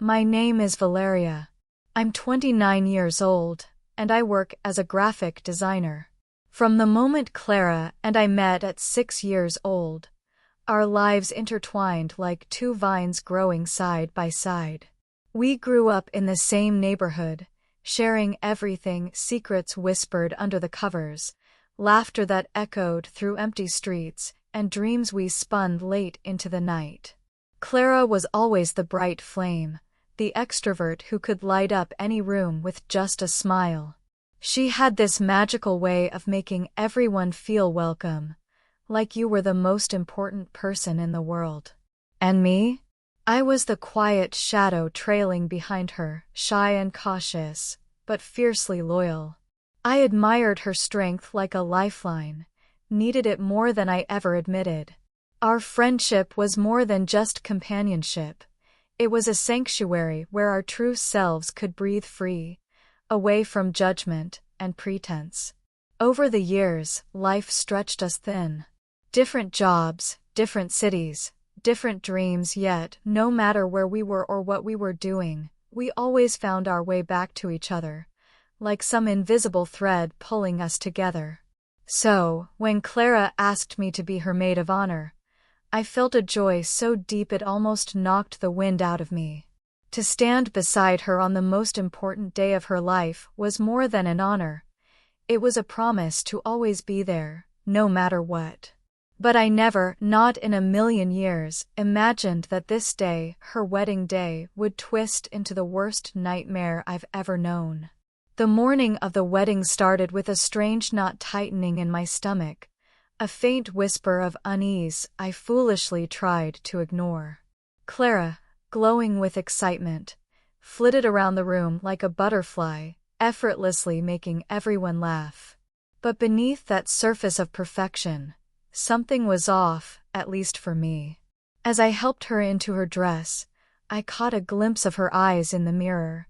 My name is Valeria. I'm 29 years old, and I work as a graphic designer. From the moment Clara and I met at 6 years old, our lives intertwined like two vines growing side by side. We grew up in the same neighborhood, sharing everything, secrets whispered under the covers, laughter that echoed through empty streets, and dreams we spun late into the night. Clara was always the bright flame, the extrovert who could light up any room with just a smile. She had this magical way of making everyone feel welcome, like you were the most important person in the world. And me? I was the quiet shadow trailing behind her, shy and cautious, but fiercely loyal. I admired her strength like a lifeline, needed it more than I ever admitted. Our friendship was more than just companionship. It was a sanctuary where our true selves could breathe free, away from judgment and pretense. Over the years, life stretched us thin. Different jobs, different cities, different dreams, yet, no matter where we were or what we were doing, we always found our way back to each other, like some invisible thread pulling us together. So, when Clara asked me to be her maid of honor, I felt a joy so deep it almost knocked the wind out of me. To stand beside her on the most important day of her life was more than an honor. It was a promise to always be there, no matter what. But I never, not in a million years, imagined that this day, her wedding day, would twist into the worst nightmare I've ever known. The morning of the wedding started with a strange knot tightening in my stomach, a faint whisper of unease I foolishly tried to ignore. Clara, glowing with excitement, flitted around the room like a butterfly, effortlessly making everyone laugh. But beneath that surface of perfection, something was off, at least for me. As I helped her into her dress, I caught a glimpse of her eyes in the mirror,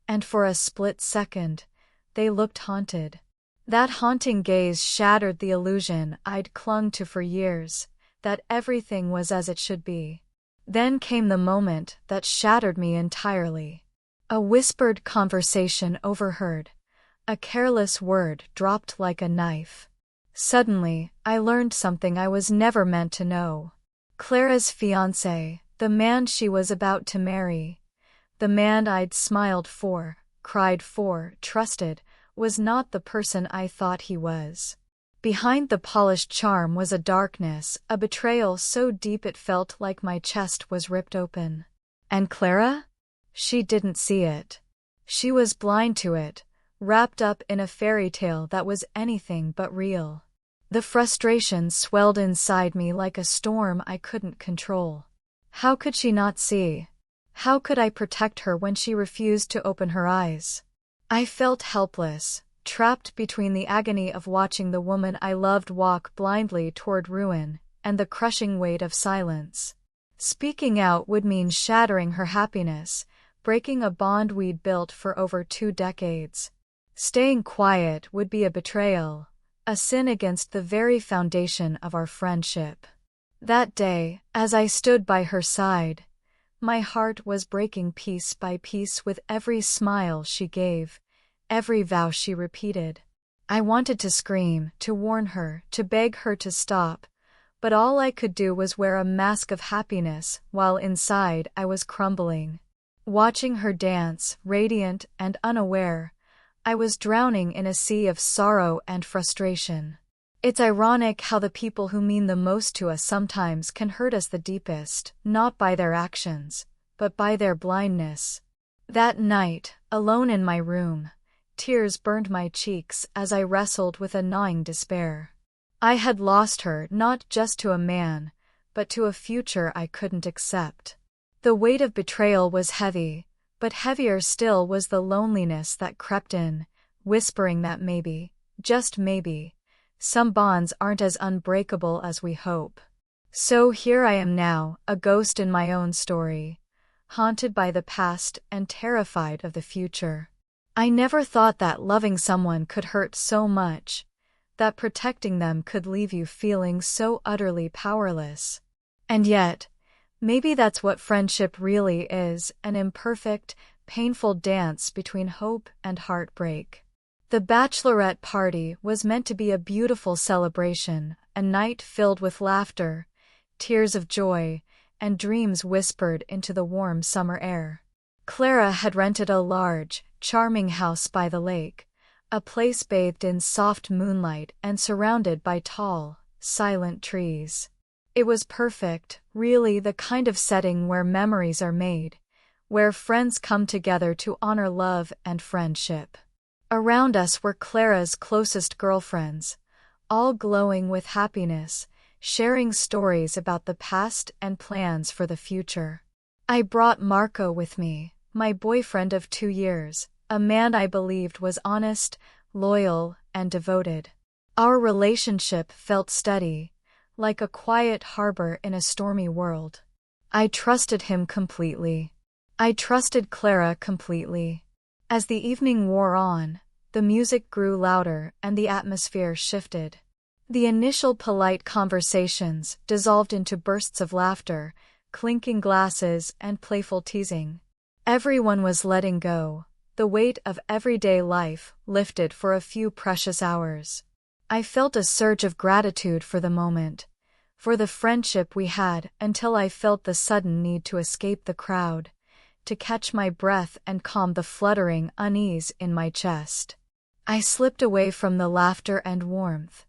and for a split second, they looked haunted. That haunting gaze shattered the illusion I'd clung to for years, that everything was as it should be. Then came the moment that shattered me entirely. A whispered conversation overheard, a careless word dropped like a knife. Suddenly, I learned something I was never meant to know. Clara's fiancé, the man she was about to marry, the man I'd smiled for, cried for, trusted, was not the person I thought he was. Behind the polished charm was a darkness, a betrayal so deep it felt like my chest was ripped open. And Clara? She didn't see it. She was blind to it, wrapped up in a fairy tale that was anything but real. The frustration swelled inside me like a storm I couldn't control. How could she not see? How could I protect her when she refused to open her eyes? I felt helpless, trapped between the agony of watching the woman I loved walk blindly toward ruin, and the crushing weight of silence. Speaking out would mean shattering her happiness, breaking a bond we'd built for over 2 decades. Staying quiet would be a betrayal, a sin against the very foundation of our friendship. That day, as I stood by her side, my heart was breaking piece by piece with every smile she gave, every vow she repeated. I wanted to scream, to warn her, to beg her to stop, but all I could do was wear a mask of happiness while inside I was crumbling. Watching her dance, radiant and unaware, I was drowning in a sea of sorrow and frustration. It's ironic how the people who mean the most to us sometimes can hurt us the deepest, not by their actions, but by their blindness. That night, alone in my room, tears burned my cheeks as I wrestled with a gnawing despair. I had lost her not just to a man, but to a future I couldn't accept. The weight of betrayal was heavy, but heavier still was the loneliness that crept in, whispering that maybe, just maybe, some bonds aren't as unbreakable as we hope. So here I am now, a ghost in my own story, haunted by the past and terrified of the future. I never thought that loving someone could hurt so much, that protecting them could leave you feeling so utterly powerless. And yet, Maybe that's what friendship really is, an imperfect, painful dance between hope and heartbreak. The bachelorette party was meant to be a beautiful celebration, a night filled with laughter, tears of joy, and dreams whispered into the warm summer air. Clara had rented a large, charming house by the lake, a place bathed in soft moonlight and surrounded by tall, silent trees. It was perfect, really the kind of setting where memories are made, where friends come together to honor love and friendship. Around us were Clara's closest girlfriends, all glowing with happiness, sharing stories about the past and plans for the future. I brought Marco with me, my boyfriend of 2 years, a man I believed was honest, loyal, and devoted. Our relationship felt steady, like a quiet harbor in a stormy world. I trusted him completely. I trusted Clara completely. As the evening wore on, the music grew louder and the atmosphere shifted. The initial polite conversations dissolved into bursts of laughter, clinking glasses, and playful teasing. Everyone was letting go, the weight of everyday life lifted for a few precious hours. I felt a surge of gratitude for the moment, for the friendship we had, until I felt the sudden need to escape the crowd, to catch my breath and calm the fluttering unease in my chest. I slipped away from the laughter and warmth,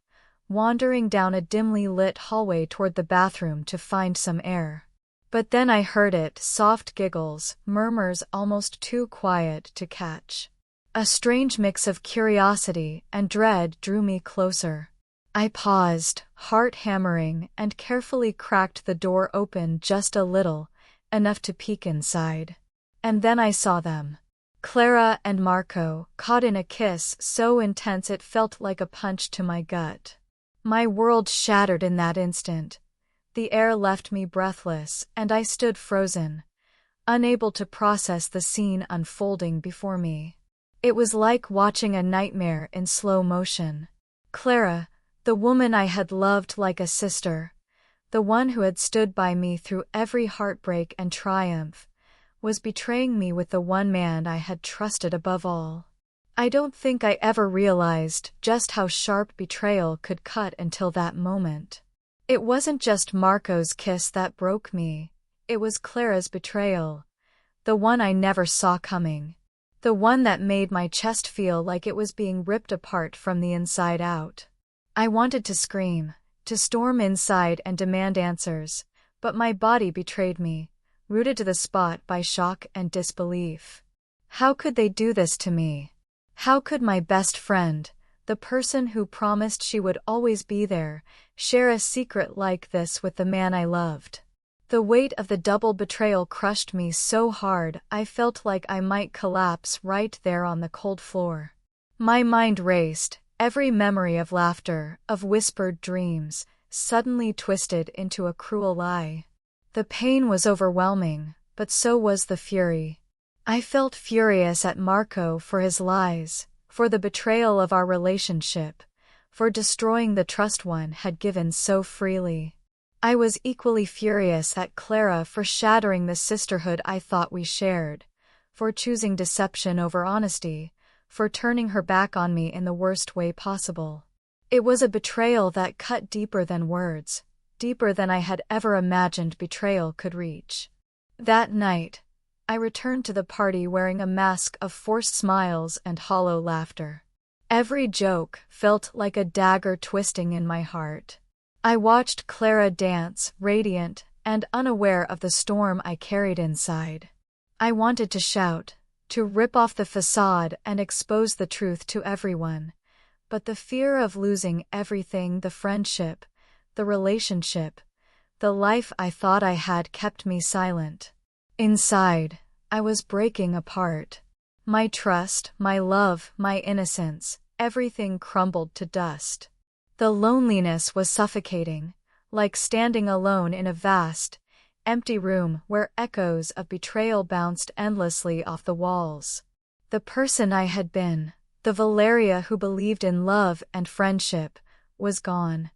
wandering down a dimly lit hallway toward the bathroom to find some air. But then I heard it, soft giggles, murmurs almost too quiet to catch. A strange mix of curiosity and dread drew me closer. I paused, heart hammering, and carefully cracked the door open just a little, enough to peek inside. And then I saw them. Clara and Marco, caught in a kiss so intense it felt like a punch to my gut. My world shattered in that instant. The air left me breathless, and I stood frozen, unable to process the scene unfolding before me. It was like watching a nightmare in slow motion. Clara, the woman I had loved like a sister, the one who had stood by me through every heartbreak and triumph, was betraying me with the one man I had trusted above all. I don't think I ever realized just how sharp betrayal could cut until that moment. It wasn't just Marco's kiss that broke me, it was Clara's betrayal, the one I never saw coming, the one that made my chest feel like it was being ripped apart from the inside out. I wanted to scream, to storm inside and demand answers, but my body betrayed me, rooted to the spot by shock and disbelief. How could they do this to me? How could my best friend, the person who promised she would always be there, share a secret like this with the man I loved? The weight of the double betrayal crushed me so hard I felt like I might collapse right there on the cold floor. My mind raced, every memory of laughter, of whispered dreams, suddenly twisted into a cruel lie. The pain was overwhelming, but so was the fury. I felt furious at Marco for his lies, for the betrayal of our relationship, for destroying the trust one had given so freely. I was equally furious at Clara for shattering the sisterhood I thought we shared, for choosing deception over honesty, for turning her back on me in the worst way possible. It was a betrayal that cut deeper than words, deeper than I had ever imagined betrayal could reach. That night, I returned to the party wearing a mask of forced smiles and hollow laughter. Every joke felt like a dagger twisting in my heart. I watched Clara dance, radiant and unaware of the storm I carried inside. I wanted to shout, to rip off the facade and expose the truth to everyone, but the fear of losing everything, the friendship, the relationship, the life I thought I had, kept me silent. Inside, I was breaking apart. My trust, my love, my innocence, everything crumbled to dust. The loneliness was suffocating, like standing alone in a vast, empty room where echoes of betrayal bounced endlessly off the walls. The person I had been, the Valeria who believed in love and friendship, was gone,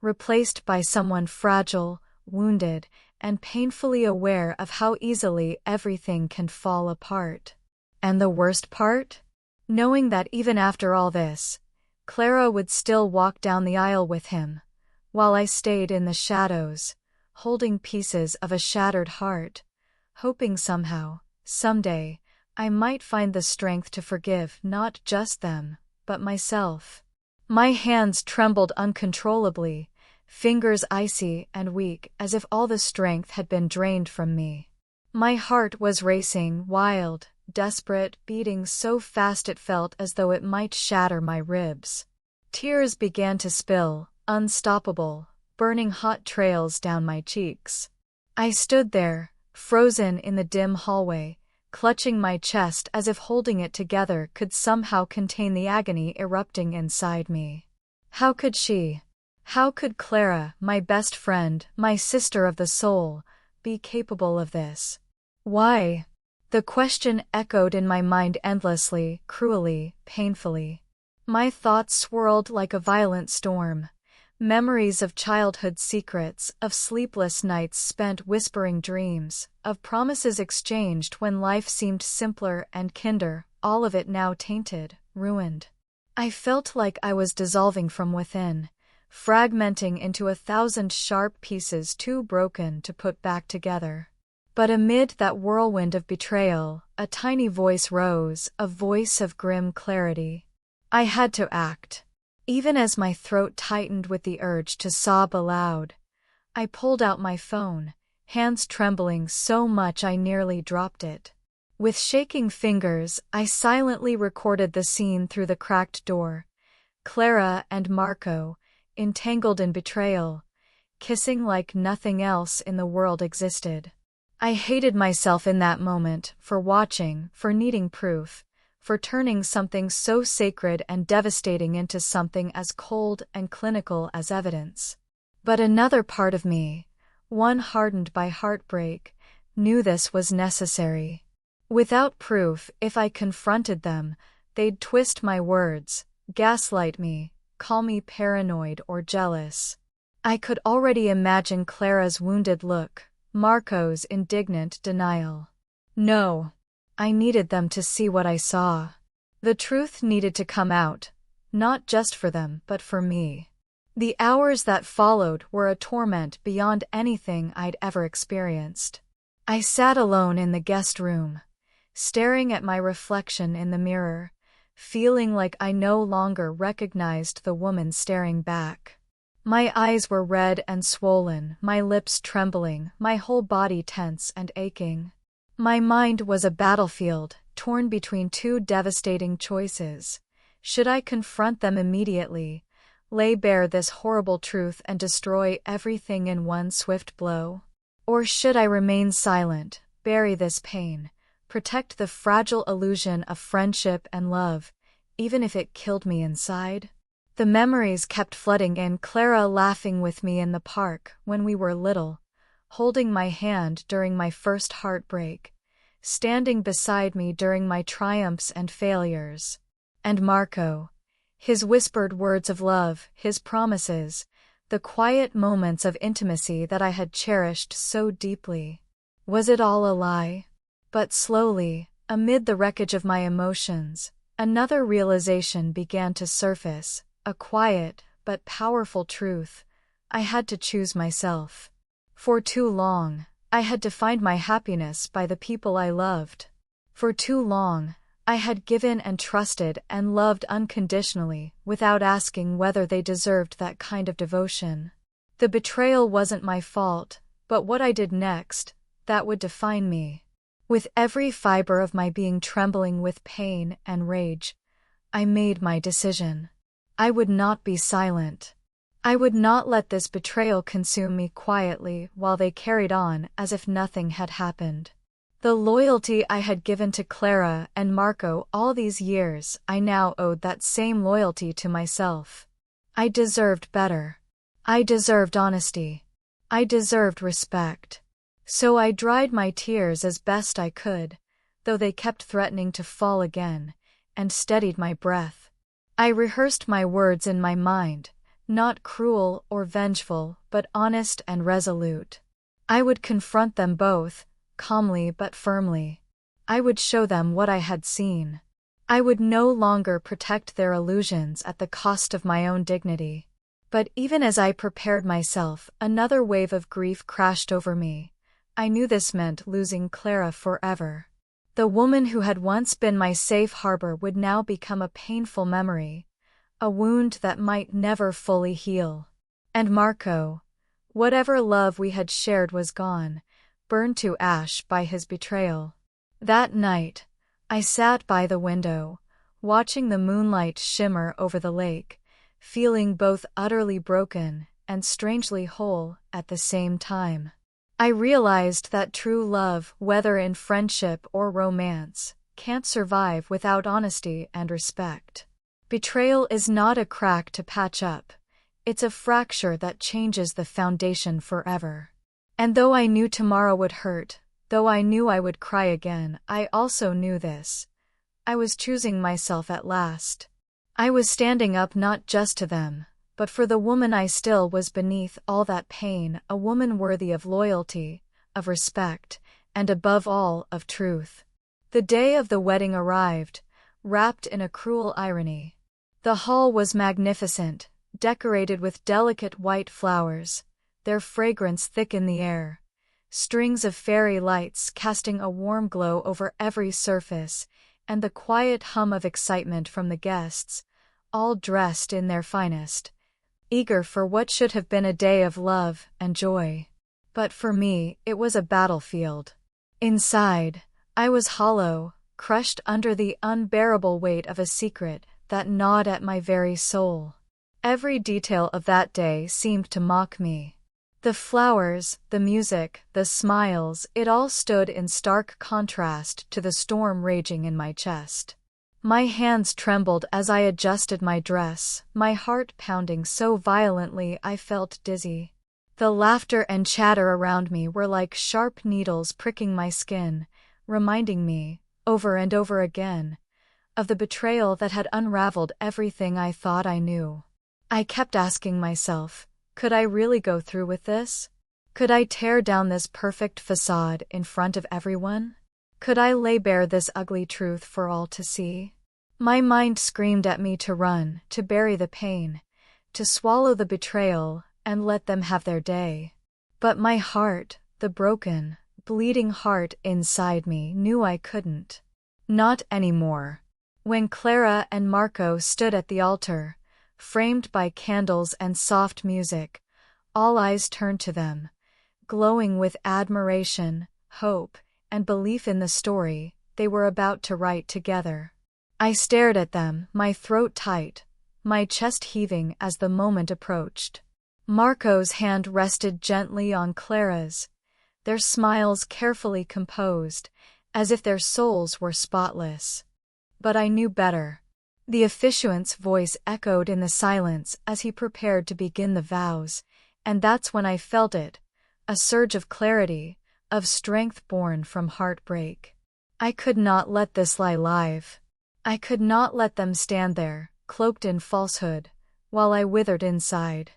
replaced by someone fragile, wounded, and painfully aware of how easily everything can fall apart. And the worst part? Knowing that even after all this, Clara would still walk down the aisle with him, while I stayed in the shadows, holding pieces of a shattered heart, hoping somehow, someday, I might find the strength to forgive not just them, but myself. My hands trembled uncontrollably, fingers icy and weak as if all the strength had been drained from me. My heart was racing, wild, desperate, beating so fast it felt as though it might shatter my ribs. Tears began to spill, unstoppable, burning hot trails down my cheeks. I stood there, frozen in the dim hallway, clutching my chest as if holding it together could somehow contain the agony erupting inside me. How could she? How could Clara, my best friend, my sister of the soul, be capable of this? Why? The question echoed in my mind endlessly, cruelly, painfully. My thoughts swirled like a violent storm. Memories of childhood secrets, of sleepless nights spent whispering dreams, of promises exchanged when life seemed simpler and kinder, all of it now tainted, ruined. I felt like I was dissolving from within, fragmenting into 1,000 sharp pieces too broken to put back together. But amid that whirlwind of betrayal, a tiny voice rose, a voice of grim clarity. I had to act. Even as my throat tightened with the urge to sob aloud, I pulled out my phone, hands trembling so much I nearly dropped it. With shaking fingers, I silently recorded the scene through the cracked door. Clara and Marco, entangled in betrayal, kissing like nothing else in the world existed. I hated myself in that moment, for watching, for needing proof, for turning something so sacred and devastating into something as cold and clinical as evidence. But another part of me, one hardened by heartbreak, knew this was necessary. Without proof, if I confronted them, they'd twist my words, gaslight me, call me paranoid or jealous. I could already imagine Clara's wounded look, Marco's indignant denial. No. I needed them to see what I saw. The truth needed to come out, not just for them but for me. The hours that followed were a torment beyond anything I'd ever experienced. I sat alone in the guest room, staring at my reflection in the mirror, feeling like I no longer recognized the woman staring back. My eyes were red and swollen, my lips trembling, my whole body tense and aching. My mind was a battlefield, torn between two devastating choices. Should I confront them immediately, lay bare this horrible truth and destroy everything in one swift blow? Or should I remain silent, bury this pain, protect the fragile illusion of friendship and love, even if it killed me inside? The memories kept flooding in, Clara laughing with me in the park when we were little, holding my hand during my first heartbreak, standing beside me during my triumphs and failures. And Marco, his whispered words of love, his promises, the quiet moments of intimacy that I had cherished so deeply. Was it all a lie? But slowly, amid the wreckage of my emotions, another realization began to surface, a quiet but powerful truth. I had to choose myself. For too long, I had defined my happiness by the people I loved. For too long, I had given and trusted and loved unconditionally, without asking whether they deserved that kind of devotion. The betrayal wasn't my fault, but what I did next, that would define me. With every fiber of my being trembling with pain and rage, I made my decision. I would not be silent. I would not let this betrayal consume me quietly while they carried on as if nothing had happened. The loyalty I had given to Clara and Marco all these years, I now owed that same loyalty to myself. I deserved better. I deserved honesty. I deserved respect. So I dried my tears as best I could, though they kept threatening to fall again, and steadied my breath. I rehearsed my words in my mind, not cruel or vengeful, but honest and resolute. I would confront them both, calmly but firmly. I would show them what I had seen. I would no longer protect their illusions at the cost of my own dignity. But even as I prepared myself, another wave of grief crashed over me. I knew this meant losing Clara forever. The woman who had once been my safe harbor would now become a painful memory, a wound that might never fully heal. And Marco, whatever love we had shared was gone, burned to ash by his betrayal. That night, I sat by the window, watching the moonlight shimmer over the lake, feeling both utterly broken and strangely whole at the same time. I realized that true love, whether in friendship or romance, can't survive without honesty and respect. Betrayal is not a crack to patch up. It's a fracture that changes the foundation forever. And though I knew tomorrow would hurt, though I knew I would cry again, I also knew this. I was choosing myself at last. I was standing up not just to them, but for the woman I still was beneath all that pain, a woman worthy of loyalty, of respect, and above all, of truth. The day of the wedding arrived, wrapped in a cruel irony. The hall was magnificent, decorated with delicate white flowers, their fragrance thick in the air. Strings of fairy lights casting a warm glow over every surface, and the quiet hum of excitement from the guests, all dressed in their finest, eager for what should have been a day of love and joy. But for me, it was a battlefield. Inside, I was hollow, crushed under the unbearable weight of a secret that gnawed at my very soul. Every detail of that day seemed to mock me. The flowers, the music, the smiles, it all stood in stark contrast to the storm raging in my chest. My hands trembled as I adjusted my dress, my heart pounding so violently I felt dizzy. The laughter and chatter around me were like sharp needles pricking my skin, reminding me, over and over again, of the betrayal that had unraveled everything I thought I knew. I kept asking myself, could I really go through with this? Could I tear down this perfect facade in front of everyone? Could I lay bare this ugly truth for all to see? My mind screamed at me to run, to bury the pain, to swallow the betrayal, and let them have their day. But my heart, the broken, bleeding heart inside me, knew I couldn't. Not anymore. When Clara and Marco stood at the altar, framed by candles and soft music, all eyes turned to them, glowing with admiration, hope, and belief in the story they were about to write together. I stared at them, my throat tight, my chest heaving as the moment approached. Marco's hand rested gently on Clara's, their smiles carefully composed, as if their souls were spotless. But I knew better. The officiant's voice echoed in the silence as he prepared to begin the vows, and that's when I felt it, a surge of clarity, of strength born from heartbreak. I could not let this lie live. I could not let them stand there, cloaked in falsehood, while I withered inside.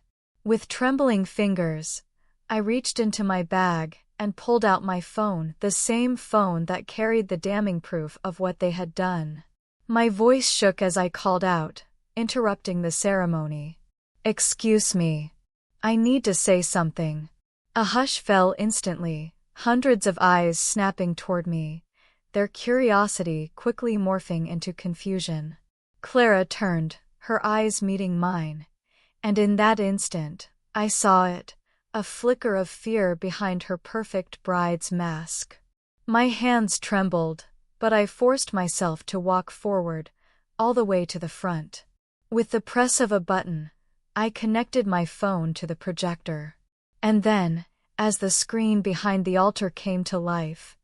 With trembling fingers, I reached into my bag and pulled out my phone, the same phone that carried the damning proof of what they had done. My voice shook as I called out, interrupting the ceremony. "Excuse me. I need to say something." A hush fell instantly, hundreds of eyes snapping toward me, their curiosity quickly morphing into confusion. Clara turned, her eyes meeting mine, and in that instant, I saw it, a flicker of fear behind her perfect bride's mask. My hands trembled, but I forced myself to walk forward, all the way to the front. With the press of a button, I connected my phone to the projector. And then, as the screen behind the altar came to life,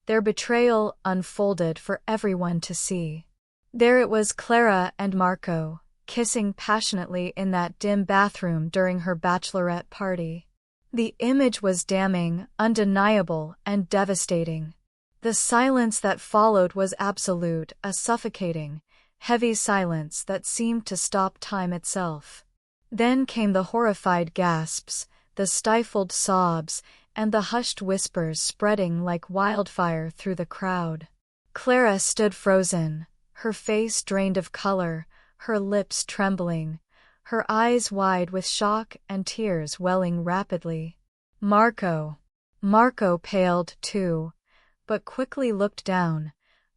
their betrayal unfolded for everyone to see. There it was, Clara and Marco, kissing passionately in that dim bathroom during her bachelorette party. The image was damning, undeniable, and devastating. The silence that followed was absolute, a suffocating, heavy silence that seemed to stop time itself. Then came the horrified gasps, the stifled sobs, and the hushed whispers spreading like wildfire through the crowd. Clara stood frozen, her face drained of color, her lips trembling, her eyes wide with shock and tears welling rapidly. Marco paled too, but quickly looked down,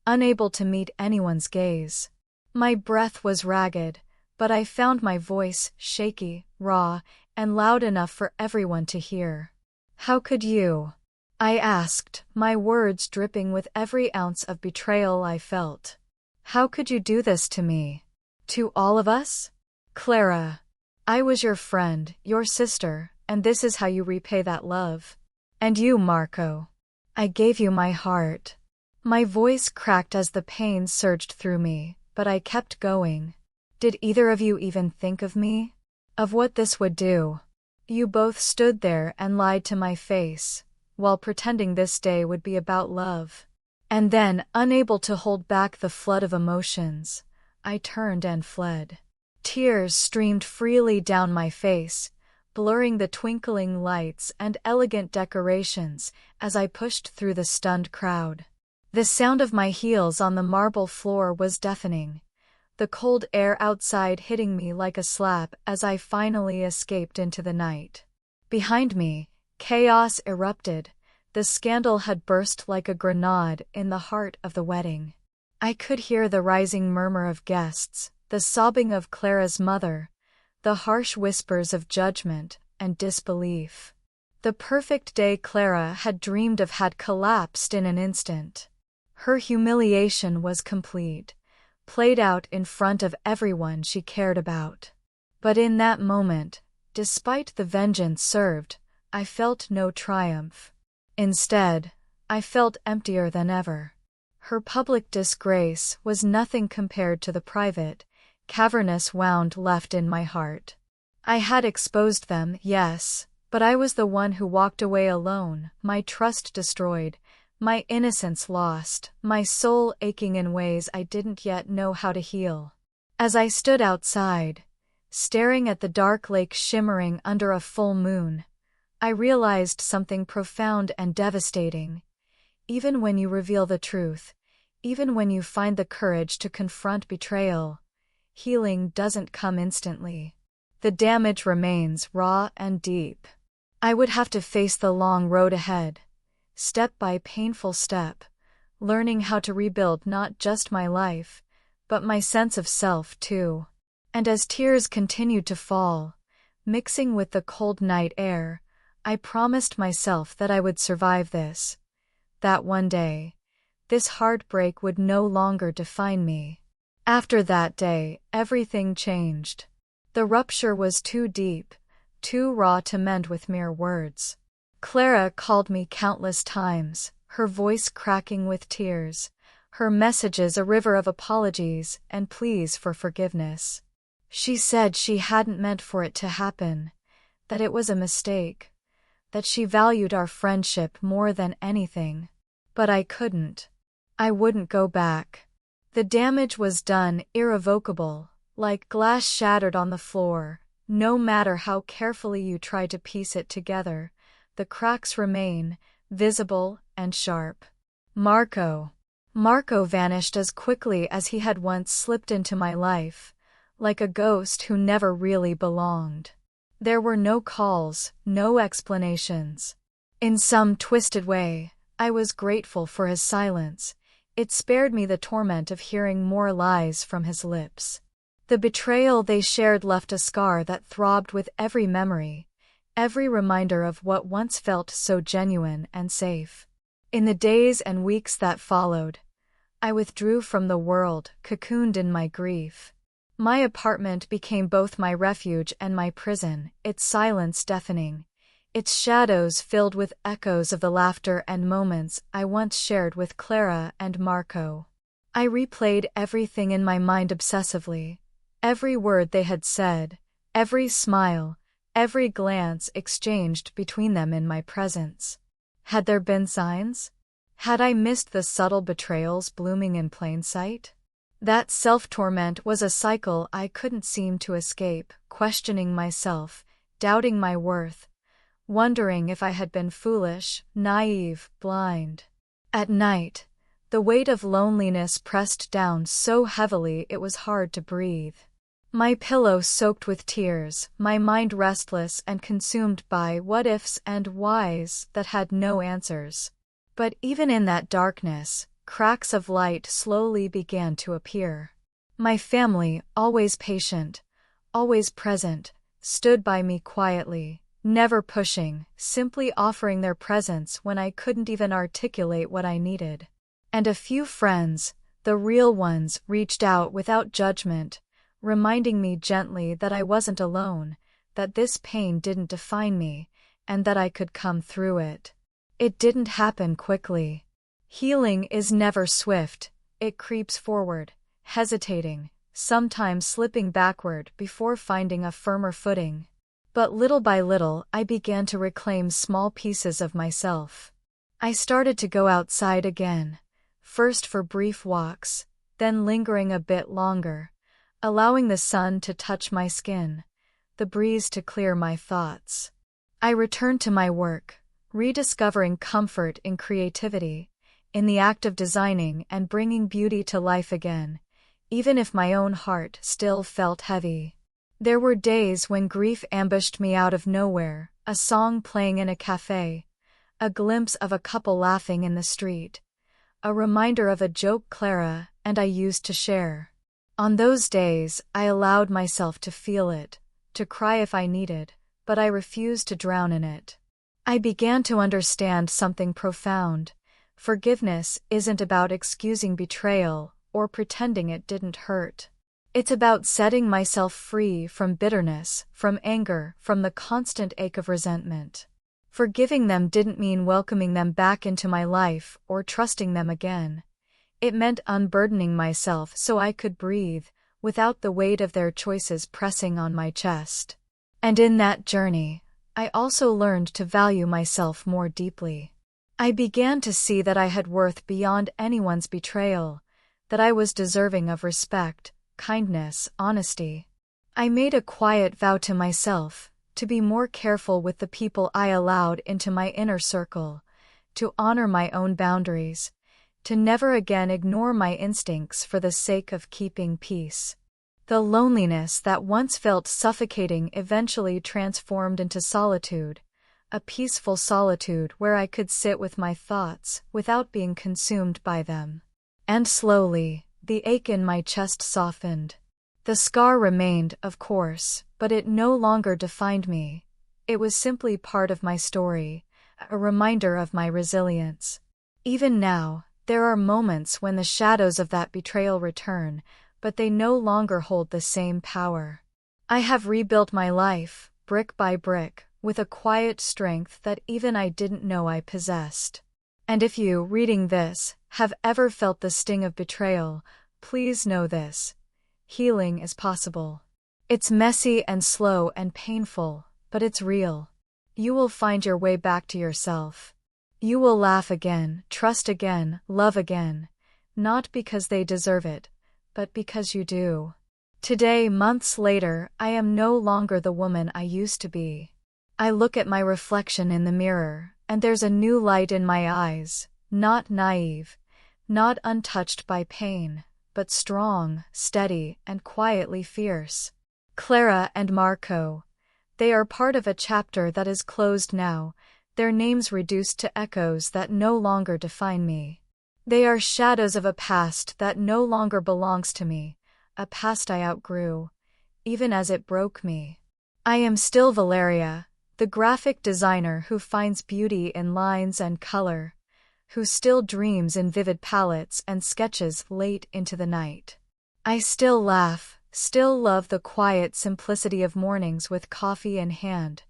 unable to meet anyone's gaze. My breath was ragged, but I found my voice shaky, raw, and loud enough for everyone to hear. "How could you?" I asked, my words dripping with every ounce of betrayal I felt. "How could you do this to me? To all of us? Clara, I was your friend, your sister, and this is how you repay that love. And you, Marco. I gave you my heart." My voice cracked as the pain surged through me, but I kept going. "Did either of you even think of me? Of what this would do? You both stood there and lied to my face, while pretending this day would be about love." And then, unable to hold back the flood of emotions, I turned and fled. Tears streamed freely down my face, blurring the twinkling lights and elegant decorations as I pushed through the stunned crowd. The sound of my heels on the marble floor was deafening, the cold air outside hitting me like a slap as I finally escaped into the night. Behind me, chaos erupted. The scandal had burst like a grenade in the heart of the wedding. I could hear the rising murmur of guests, the sobbing of Clara's mother, the harsh whispers of judgment and disbelief. The perfect day Clara had dreamed of had collapsed in an instant. Her humiliation was complete, played out in front of everyone she cared about. But in that moment, despite the vengeance served, I felt no triumph. Instead, I felt emptier than ever. Her public disgrace was nothing compared to the private, cavernous wound left in my heart. I had exposed them, yes, but I was the one who walked away alone, my trust destroyed, my innocence lost, my soul aching in ways I didn't yet know how to heal. As I stood outside, staring at the dark lake shimmering under a full moon, I realized something profound and devastating. Even when you reveal the truth, even when you find the courage to confront betrayal, healing doesn't come instantly. The damage remains raw and deep. I would have to face the long road ahead, step by painful step, learning how to rebuild not just my life, but my sense of self too. And as tears continued to fall, mixing with the cold night air, I promised myself that I would survive this. That one day, this heartbreak would no longer define me. After that day, everything changed. The rupture was too deep, too raw to mend with mere words. Clara called me countless times, her voice cracking with tears, her messages a river of apologies and pleas for forgiveness. She said she hadn't meant for it to happen, that it was a mistake, that she valued our friendship more than anything. But I couldn't. I wouldn't go back. The damage was done, irrevocable, like glass shattered on the floor. No matter how carefully you try to piece it together, the cracks remain, visible and sharp. Marco vanished as quickly as he had once slipped into my life, like a ghost who never really belonged. There were no calls, no explanations. In some twisted way, I was grateful for his silence. It spared me the torment of hearing more lies from his lips. The betrayal they shared left a scar that throbbed with every memory, every reminder of what once felt so genuine and safe. In the days and weeks that followed, I withdrew from the world, cocooned in my grief. My apartment became both my refuge and my prison, its silence deafening, its shadows filled with echoes of the laughter and moments I once shared with Clara and Marco. I replayed everything in my mind obsessively, every word they had said, every smile, every glance exchanged between them in my presence. Had there been signs? Had I missed the subtle betrayals blooming in plain sight? That self-torment was a cycle I couldn't seem to escape, questioning myself, doubting my worth, wondering if I had been foolish, naive, blind. At night, the weight of loneliness pressed down so heavily it was hard to breathe. My pillow soaked with tears, my mind restless and consumed by what-ifs and whys that had no answers. But even in that darkness, cracks of light slowly began to appear. My family, always patient, always present, stood by me quietly, never pushing, simply offering their presence when I couldn't even articulate what I needed. And a few friends, the real ones, reached out without judgment, reminding me gently that I wasn't alone, that this pain didn't define me, and that I could come through it. It didn't happen quickly. Healing is never swift, it creeps forward, hesitating, sometimes slipping backward before finding a firmer footing. But little by little I began to reclaim small pieces of myself. I started to go outside again, first for brief walks, then lingering a bit longer, allowing the sun to touch my skin, the breeze to clear my thoughts. I returned to my work, rediscovering comfort in creativity, in the act of designing and bringing beauty to life again, even if my own heart still felt heavy. There were days when grief ambushed me out of nowhere, a song playing in a cafe, a glimpse of a couple laughing in the street, a reminder of a joke Clara and I used to share. On those days, I allowed myself to feel it, to cry if I needed, but I refused to drown in it. I began to understand something profound. Forgiveness isn't about excusing betrayal or pretending it didn't hurt. It's about setting myself free from bitterness, from anger, from the constant ache of resentment. Forgiving them didn't mean welcoming them back into my life or trusting them again. It meant unburdening myself so I could breathe, without the weight of their choices pressing on my chest. And in that journey, I also learned to value myself more deeply. I began to see that I had worth beyond anyone's betrayal, that I was deserving of respect, kindness, honesty. I made a quiet vow to myself, to be more careful with the people I allowed into my inner circle, to honor my own boundaries, to never again ignore my instincts for the sake of keeping peace. The loneliness that once felt suffocating eventually transformed into solitude, a peaceful solitude where I could sit with my thoughts without being consumed by them. And slowly, the ache in my chest softened. The scar remained, of course, but it no longer defined me. It was simply part of my story, a reminder of my resilience. Even now, there are moments when the shadows of that betrayal return, but they no longer hold the same power. I have rebuilt my life, brick by brick, with a quiet strength that even I didn't know I possessed. And if you, reading this, have ever felt the sting of betrayal, please know this: healing is possible. It's messy and slow and painful, but it's real. You will find your way back to yourself. You will laugh again, trust again, love again, not because they deserve it, but because you do. Today, months later, I am no longer the woman I used to be. I look at my reflection in the mirror, and there's a new light in my eyes, not naive, not untouched by pain, but strong, steady, and quietly fierce. Clara and Marco. They are part of a chapter that is closed now, their names reduced to echoes that no longer define me. They are shadows of a past that no longer belongs to me, a past I outgrew, even as it broke me. I am still Valeria, the graphic designer who finds beauty in lines and color, who still dreams in vivid palettes and sketches late into the night. I still laugh, still love the quiet simplicity of mornings with coffee in hand,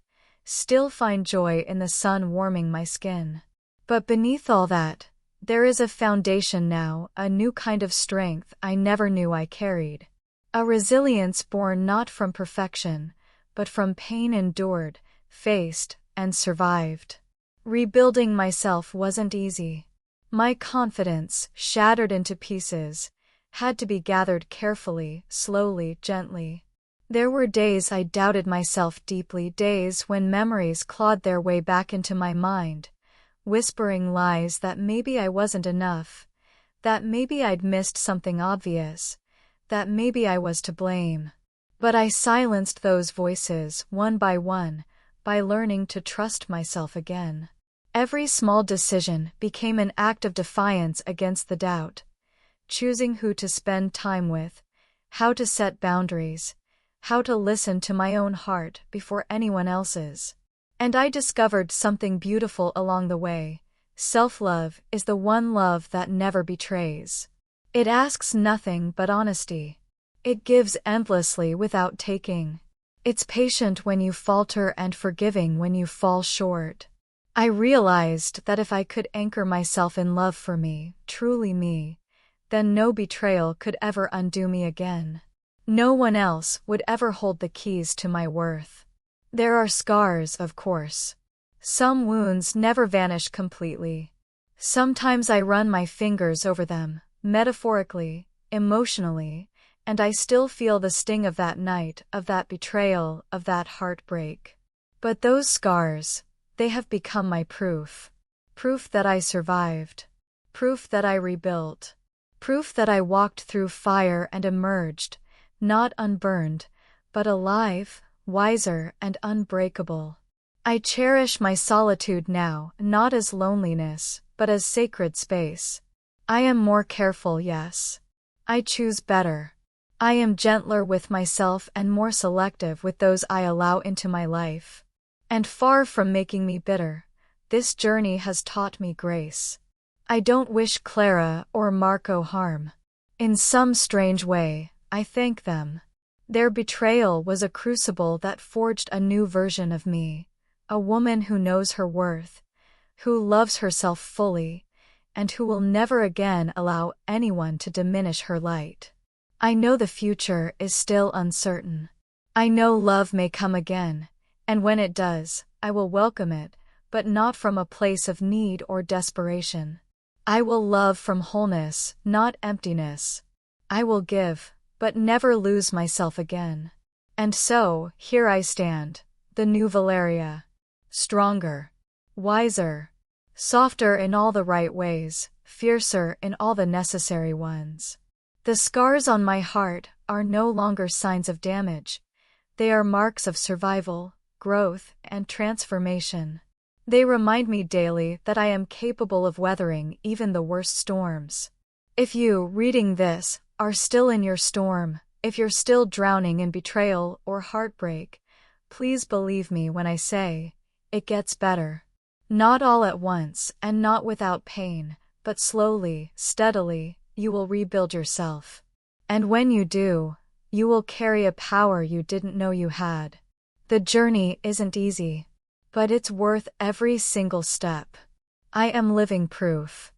still find joy in the sun warming my skin. But beneath all that, there is a foundation now, a new kind of strength I never knew I carried. A resilience born not from perfection, but from pain endured, faced, and survived. Rebuilding myself wasn't easy. My confidence, shattered into pieces, had to be gathered carefully, slowly, gently. There were days I doubted myself deeply, days when memories clawed their way back into my mind, whispering lies that maybe I wasn't enough, that maybe I'd missed something obvious, that maybe I was to blame. But I silenced those voices one by one, by learning to trust myself again. Every small decision became an act of defiance against the doubt, choosing who to spend time with, how to set boundaries, how to listen to my own heart before anyone else's. And I discovered something beautiful along the way. Self-love is the one love that never betrays. It asks nothing but honesty. It gives endlessly without taking. It's patient when you falter and forgiving when you fall short. I realized that if I could anchor myself in love for me, truly me, then no betrayal could ever undo me again. No one else would ever hold the keys to my worth. There are scars, of course. Some wounds never vanish completely. Sometimes I run my fingers over them, metaphorically, emotionally, and I still feel the sting of that night, of that betrayal, of that heartbreak. But those scars, they have become my proof. Proof that I survived. Proof that I rebuilt. Proof that I walked through fire and emerged, not unburned, but alive, wiser and unbreakable. I cherish my solitude now, not as loneliness, but as sacred space. I am more careful, yes. I choose better. I am gentler with myself and more selective with those I allow into my life. And far from making me bitter, this journey has taught me grace. I don't wish Clara or Marco harm. In some strange way, I thank them. Their betrayal was a crucible that forged a new version of me, a woman who knows her worth, who loves herself fully, and who will never again allow anyone to diminish her light. I know the future is still uncertain. I know love may come again, and when it does, I will welcome it, but not from a place of need or desperation. I will love from wholeness, not emptiness. I will give, but never lose myself again. And so, here I stand, the new Valeria. Stronger, wiser, softer in all the right ways, fiercer in all the necessary ones. The scars on my heart are no longer signs of damage. They are marks of survival, growth, and transformation. They remind me daily that I am capable of weathering even the worst storms. If you, reading this, are still in your storm, if you're still drowning in betrayal or heartbreak, please believe me when I say, it gets better. Not all at once and not without pain, but slowly, steadily, you will rebuild yourself. And when you do, you will carry a power you didn't know you had. The journey isn't easy, but it's worth every single step. I am living proof.